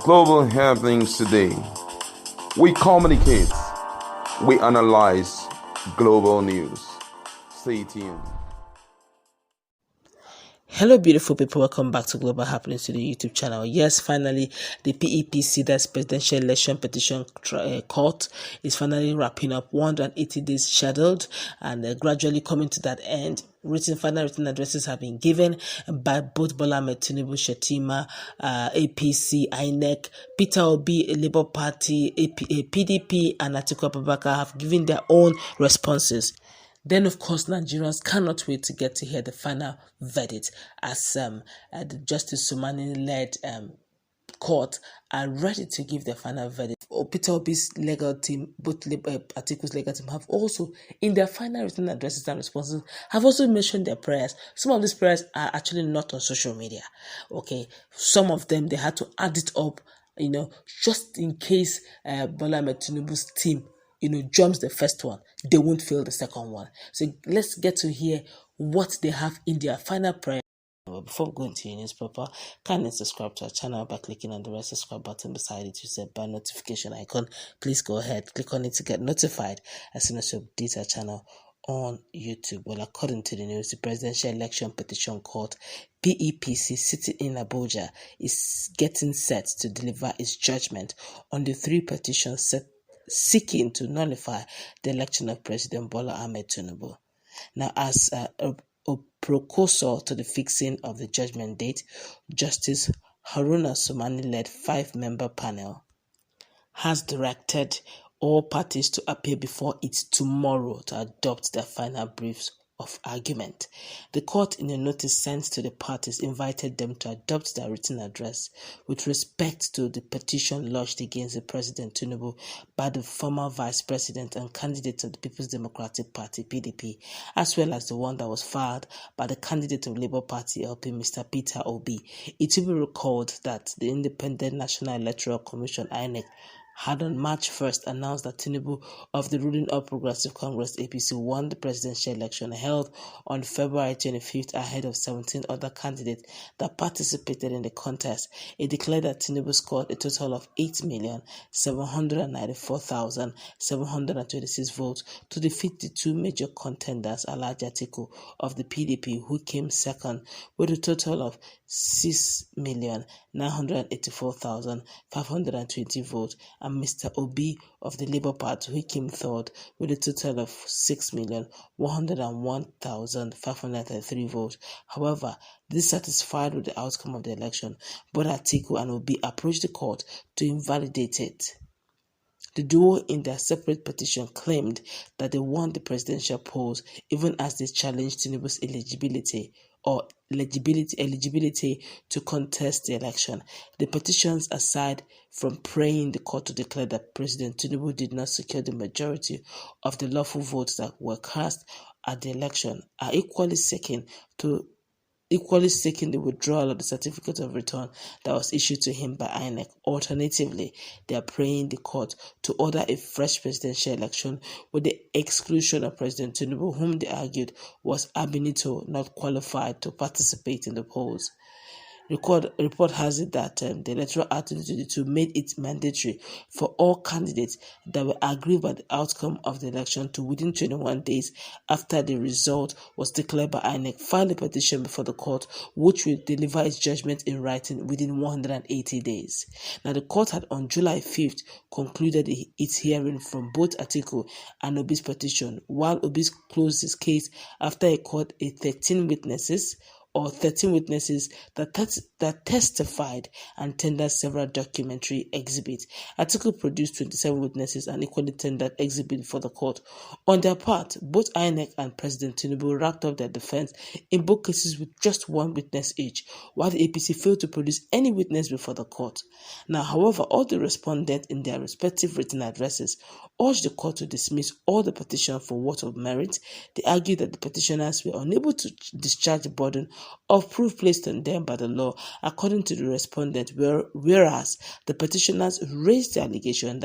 global happenings today. We communicate, we analyze global news. Stay tuned. Hello, beautiful people. Welcome back to Global Happenings to the YouTube channel. Yes, finally, the PEPC, that's Presidential Election Petition Court, is finally wrapping up. 180 days scheduled and gradually coming to that end. Final written addresses have been given by both Bola Ahmed Tinubu, Shetima, APC, INEC, Peter Obi, Labour Party, PDP, and Atiku Abubakar have given their own responses. Then, of course, Nigerians cannot wait to get to hear the final verdict as the Justice Sumani-led court are ready to give the final verdict. Peter Obi's legal team, both Atiku's legal team, have also, in their final written addresses and responses, have also mentioned their prayers. Some of these prayers are actually not on social media. Okay, some of them they had to add it up, just in case Bola Ahmed Tinubu's team jumps the first one, they won't fail the second one. So let's get to hear what they have in their final prayer. Before we go into your news proper, kindly subscribe to our channel by clicking on the red subscribe button beside it. You said by notification icon. Please go ahead, click on it to get notified as soon as we update our channel on YouTube. Well, according to the news, the Presidential Election Petition Court, PEPC, sitting in Abuja, is getting set to deliver its judgment on the 3 petitions seeking to nullify the election of President Bola Ahmed Tinubu. Now, as a precursor to the fixing of the judgment date, Justice Haruna Sumani-led 5-member panel has directed all parties to appear before it tomorrow to adopt their final briefs of argument. The court, in a notice sent to the parties, invited them to adopt their written address with respect to the petition lodged against the President Tinubu by the former Vice President and candidate of the People's Democratic Party, PDP, as well as the one that was filed by the candidate of Labour Party, LP, Mr. Peter Obi. It will be recalled that the Independent National Electoral Commission, INEC, had on March 1st announced that Tinubu of the ruling All Progressive Congress APC won the presidential election held on February 25th ahead of 17 other candidates that participated in the contest. It declared that Tinubu scored a total of 8,794,726 votes to defeat the 2 major contenders, Alhaji Atiku of the PDP, who came second with a total of 6,984,520 votes, and Mr. Obi of the Labour Party, who came third with a total of 6,101,533 votes. However, dissatisfied with the outcome of the election, both Atiku and Obi approached the court to invalidate it. The duo, in their separate petition, claimed that they won the presidential polls even as they challenged Tinubu's eligibility to contest the election. The petitions, aside from praying the court to declare that President Tinubu did not secure the majority of the lawful votes that were cast at the election, are equally seeking the withdrawal of the certificate of return that was issued to him by INEC. Alternatively, they are praying the court to order a fresh presidential election with the exclusion of President Tinubu, whom they argued was ab initio not qualified to participate in the polls. Report has it that the Electoral Act 2022 made it mandatory for all candidates that were aggrieved by the outcome of the election to, within 21 days after the result was declared by INEC, file a petition before the court, which will deliver its judgment in writing within 180 days. Now, the court had on July 5th concluded its hearing from both Atiku and Obi's petition, while Obi closed his case after it called 13 witnesses that testified and tendered several documentary exhibits. Atiku produced 27 witnesses and equally tendered exhibits for the court. On their part, both INEC and President Tinubu wrapped up their defense in both cases with just 1 witness each, while the APC failed to produce any witness before the court. Now, however, all the respondents in their respective written addresses urged the court to dismiss all the petitions for what of merit. They argued that the petitioners were unable to discharge the burden of proof placed on them by the law, according to the respondent, whereas the petitioners raised the allegation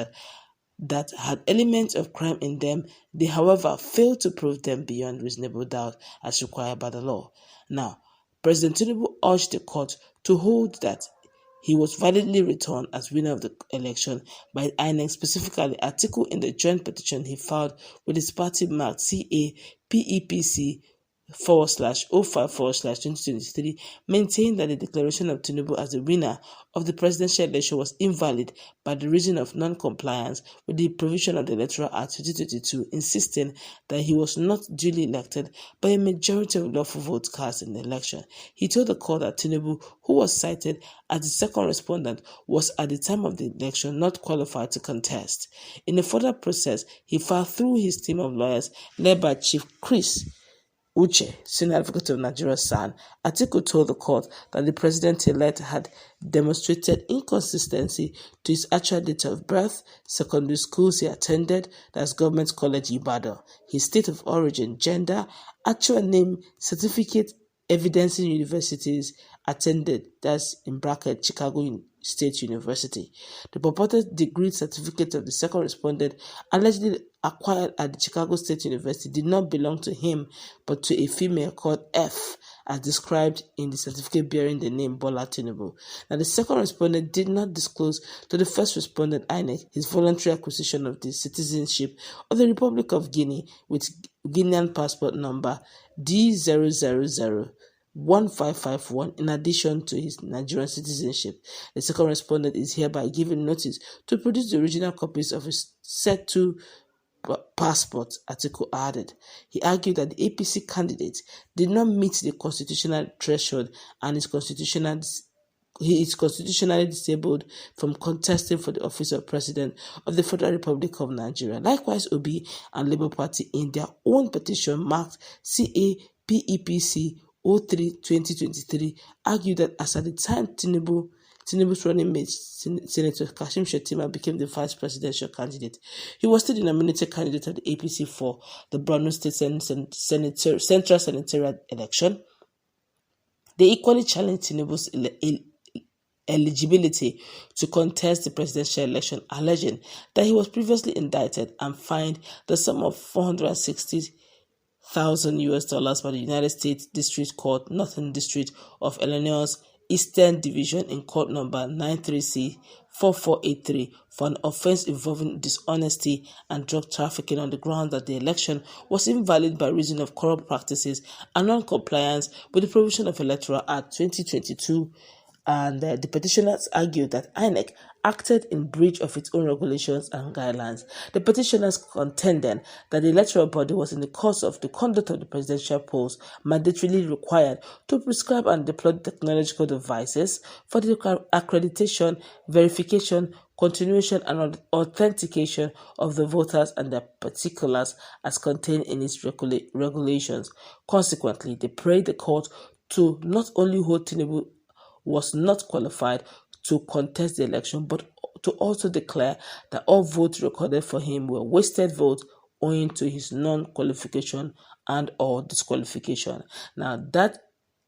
that had elements of crime in them. They, however, failed to prove them beyond reasonable doubt as required by the law. Now, President Tinubu urged the court to hold that he was validly returned as winner of the election by INEC. Specifically, article in the joint petition he filed with his party marked CA PEPC /05/2023 maintained that the declaration of Tinubu as the winner of the presidential election was invalid by the reason of non-compliance with the provision of the Electoral Act 2022, insisting that he was not duly elected by a majority of lawful votes cast in the election. He told the court that Tinubu, who was cited as the second respondent, was at the time of the election not qualified to contest. In the further process, he filed through his team of lawyers led by Chief Chris Uche, Senior Advocate of Nigeria SAN. Atiku told the court that the president-elect had demonstrated inconsistency to his actual date of birth, secondary schools he attended, that's Government College Ibadan, his state of origin, gender, actual name, certificate evidencing universities attended, that's in bracket Chicago State University. The purported degree certificate of the second respondent, allegedly acquired at the Chicago State University, did not belong to him but to a female called F, as described in the certificate bearing the name Bola Tinubu. Now, the second respondent did not disclose to the first respondent, INEC, his voluntary acquisition of the citizenship of the Republic of Guinea with Guinean passport number D0001551 in addition to his Nigerian citizenship. The second respondent is hereby given notice to produce the original copies of his set two passports, Atiku added. He argued that the APC candidate did not meet the constitutional threshold and is constitutionally disabled from contesting for the office of President of the Federal Republic of Nigeria. Likewise, Obi and Labour Party in their own petition marked CA PEPC 03/2023 argued that as at the time Tinubu's running mate, Senator Kashim Shettima, became the vice presidential candidate, he was still the nominated candidate of the APC for the Borno State Central Senatorial election. They equally challenged Tinubu's eligibility to contest the presidential election, alleging that he was previously indicted and fined the sum of $460,000 by the United States District Court, Northern District of Illinois Eastern Division in court number 93C4483 for an offense involving dishonesty and drug trafficking on the ground that the election was invalid by reason of corrupt practices and non-compliance with the provision of Electoral Act 2022. And the petitioners argued that INEC acted in breach of its own regulations and guidelines. The petitioners contended that the electoral body was in the course of the conduct of the presidential polls mandatorily required to prescribe and deploy technological devices for the accreditation, verification, continuation and authentication of the voters and their particulars as contained in its regulations. Consequently, they prayed the court to not only hold Tinubu was not qualified to contest the election, but to also declare that all votes recorded for him were wasted votes owing to his non-qualification and or disqualification. Now, that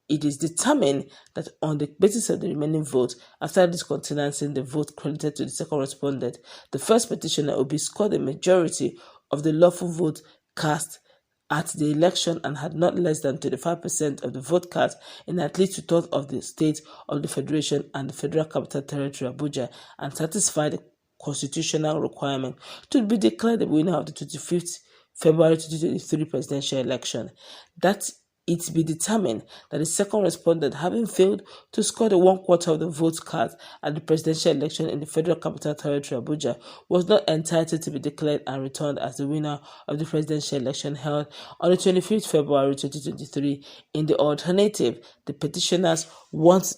it is determined that on the basis of the remaining votes, after discontinuing the vote credited to the second respondent, the first petitioner Obi scored a majority of the lawful votes cast at the election and had not less than 25% of the vote cast in at least two-thirds of the states of the Federation and the Federal Capital Territory, Abuja, and satisfied the constitutional requirement to be declared the winner of the 25th February 2023 presidential election. That it be determined that the second respondent, having failed to score the 1/4 of the votes cast at the presidential election in the Federal Capital Territory, Abuja, was not entitled to be declared and returned as the winner of the presidential election held on the 25th February 2023. In the alternative, the petitioners want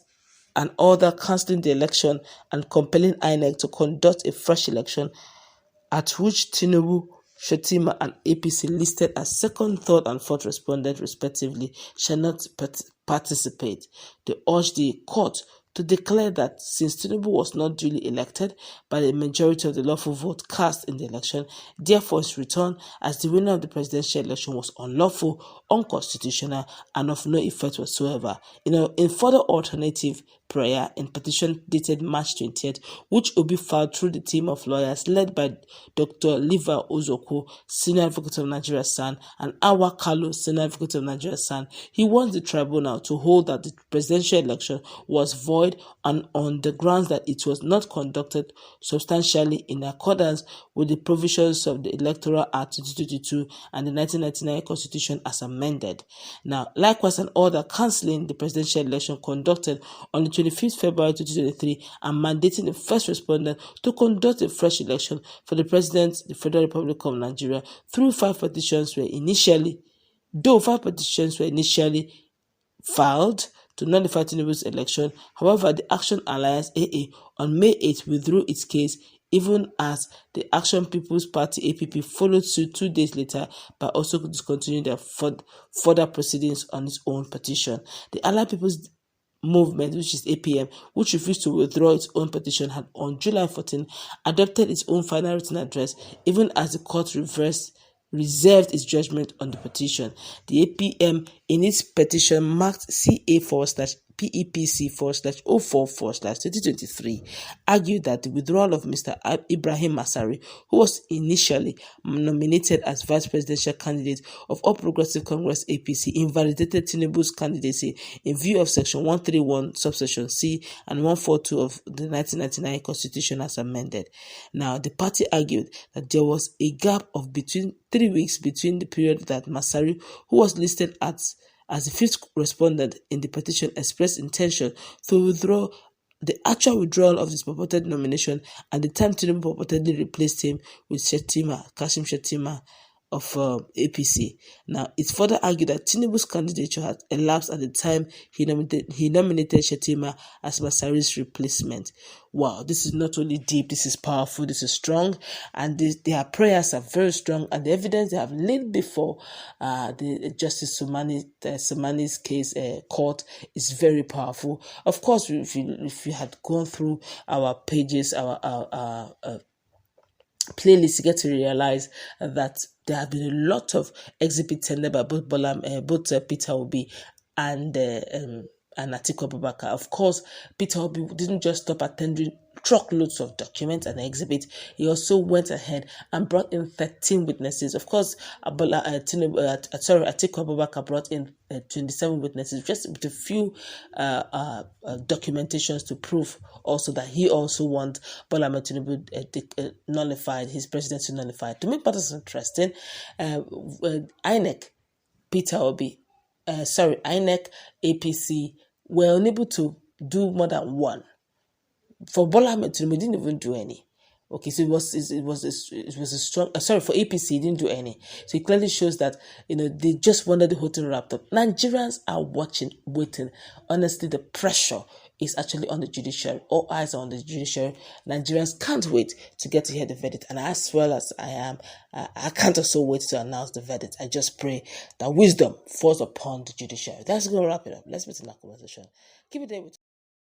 an order cancelling the election and compelling INEC to conduct a fresh election at which Tinubu, Shettima and APC listed as second, third and fourth respondent respectively shall not participate. They urge the court to declare that since Tinubu was not duly elected by the majority of the lawful vote cast in the election, therefore his return as the winner of the presidential election was unlawful, unconstitutional and of no effect whatsoever. In further alternative, prayer in petition dated March 20th, which Obi filed through the team of lawyers led by Dr. Liva Ozoko, Senior Advocate of Nigeria SAN, and Awa Kalu, Senior Advocate of Nigeria SAN. He wants the tribunal to hold that the presidential election was void and on the grounds that it was not conducted substantially in accordance with the provisions of the Electoral Act 2022 and the 1999 Constitution as amended. Now, likewise, an order cancelling the presidential election conducted on the 25th February 2023 and mandating the first respondent to conduct a fresh election for the President of the Federal Republic of Nigeria through 5 petitions were initially filed to nullify Tinubu's election. However, the Action Alliance AA on May 8 withdrew its case, even as the Action People's Party APP followed suit 2 days later by also discontinuing their further proceedings on its own petition. The Allied People's Movement, which is APM, which refused to withdraw its own petition, had on July 14 adopted its own final written address, even as the court reserved its judgment on the petition. The APM in its petition marked CA/PEPC/04/2023 argued that the withdrawal of Mr. Ibrahim Masari, who was initially nominated as vice presidential candidate of All Progressive Congress APC, invalidated Tinubu's candidacy in view of Section 131 subsection C and 142 of the 1999 Constitution as amended. Now, the party argued that there was a gap of between 3 weeks between the period that Masari, who was listed as the 5th respondent in the petition, expressed intention to withdraw the actual withdrawal of his purported nomination and the time Tinubu purportedly replaced him with Kashim Shettima of APC. Now, it further argued that Tinubu's candidature had elapsed at the time he nominated Shettima as Masari's replacement. Wow, this is not only deep, this is powerful, this is strong, and their prayers are very strong, and the evidence they have laid before the Justice Somani's case court is very powerful. Of course, if you had gone through our pages, our playlist, you get to realize that there have been a lot of exhibits tendered by both Peter Obi and Atiku Abubakar. Of course, Peter Obi didn't just stop attending truckloads of documents and exhibits. He also went ahead and brought in 13 witnesses. Of course, Atiku Abubakar brought in 27 witnesses, just with a few documentations to prove also that he also want Bola Ahmed Tinubu nullified, his presidency nullified. To make matters interesting, INEC, INEC, APC were unable to do more than one. For Bola Ahmed Tinubu, didn't even do any. Okay, so it was a strong. For APC, he didn't do any. So it clearly shows that they just wanted the whole thing wrapped up. Nigerians are waiting. Honestly, the pressure is actually on the judiciary. All eyes are on the judiciary. Nigerians can't wait to get to hear the verdict, and as well as I am, I can't also wait to announce the verdict. I just pray that wisdom falls upon the judiciary. That's going to wrap it up. Let's meet in that conversation. Keep it there with